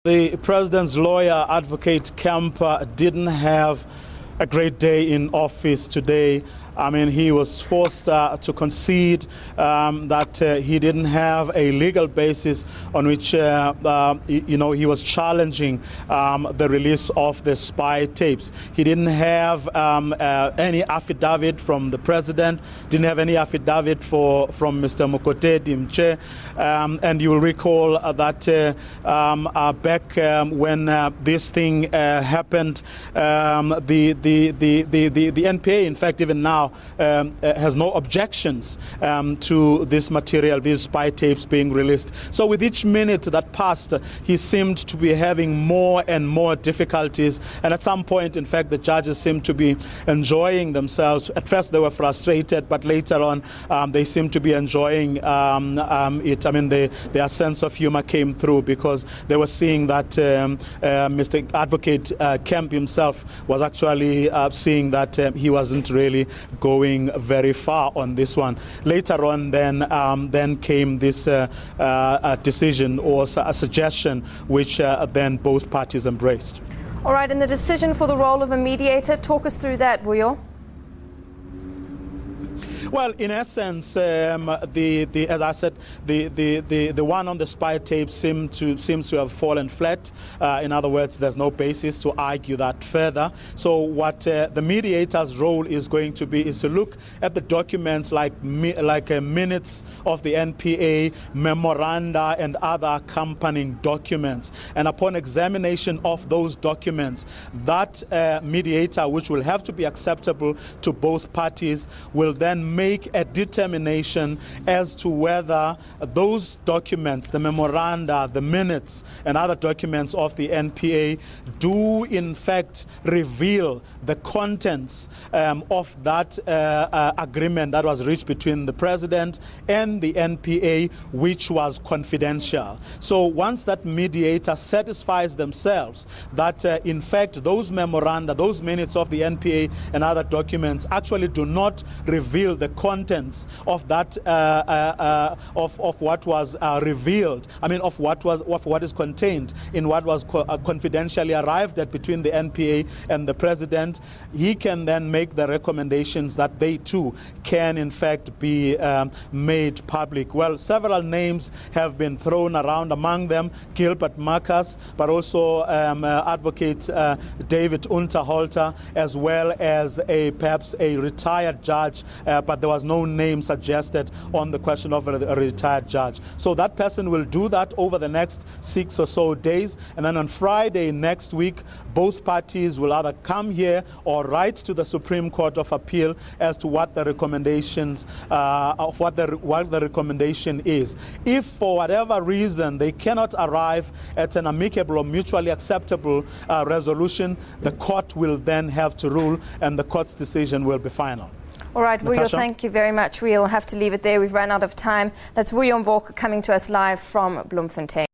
The president's lawyer, Advocate Kemper, didn't have a great day in office today. I mean, he was forced to concede that he didn't have a legal basis on which, he was challenging the release of the spy tapes. He didn't have any affidavit from the president, didn't have any affidavit from Mr. Mokotedi Mche. And you will recall that back when this thing happened, the NPA, in fact, even now, has no objections to this material, these spy tapes being released. So with each minute that passed, he seemed to be having more and more difficulties. And at some point, in fact, the judges seemed to be enjoying themselves. At first, they were frustrated, but later on, they seemed to be enjoying it. I mean, their sense of humor came through because they were seeing that Mr. Advocate Kemp himself was actually seeing that he wasn't really going very far on this one. Later on, then came this decision or a suggestion which then both parties embraced. All right, and the decision for the role of a mediator, talk us through that, Vuyo. Well, in essence, as I said, the one on the spy tape seems to have fallen flat. In other words, there's no basis to argue that further. So what the mediator's role is going to be is to look at the documents like minutes of the NPA, memoranda, and other accompanying documents. And upon examination of those documents, that mediator, which will have to be acceptable to both parties, will then make a determination as to whether those documents, the memoranda, the minutes, and other documents of the NPA do in fact reveal the contents of that agreement that was reached between the president and the NPA, which was confidential. So once that mediator satisfies themselves that in fact those memoranda, those minutes of the NPA and other documents actually do not reveal the contents of that of what was revealed. I mean, of what is contained in what was confidentially arrived at between the NPA and the president, he can then make the recommendations that they too can in fact be made public. Well, several names have been thrown around, among them Gilbert Marcus, but also Advocate David Unterholter, as well as perhaps a retired judge, but there was no name suggested on the question of a retired judge. So that person will do that over the next 6 or so days, and then on Friday next week, both parties will either come here or write to the Supreme Court of Appeal as to what the recommendations what the recommendation is. If for whatever reason they cannot arrive at an amicable or mutually acceptable resolution, the court will then have to rule, and the court's decision will be final. All right, Vuyo, Natasha? thank you very much. We'll have to leave it there. We've run out of time. That's Vuyo Mvoka coming to us live from Bloemfontein.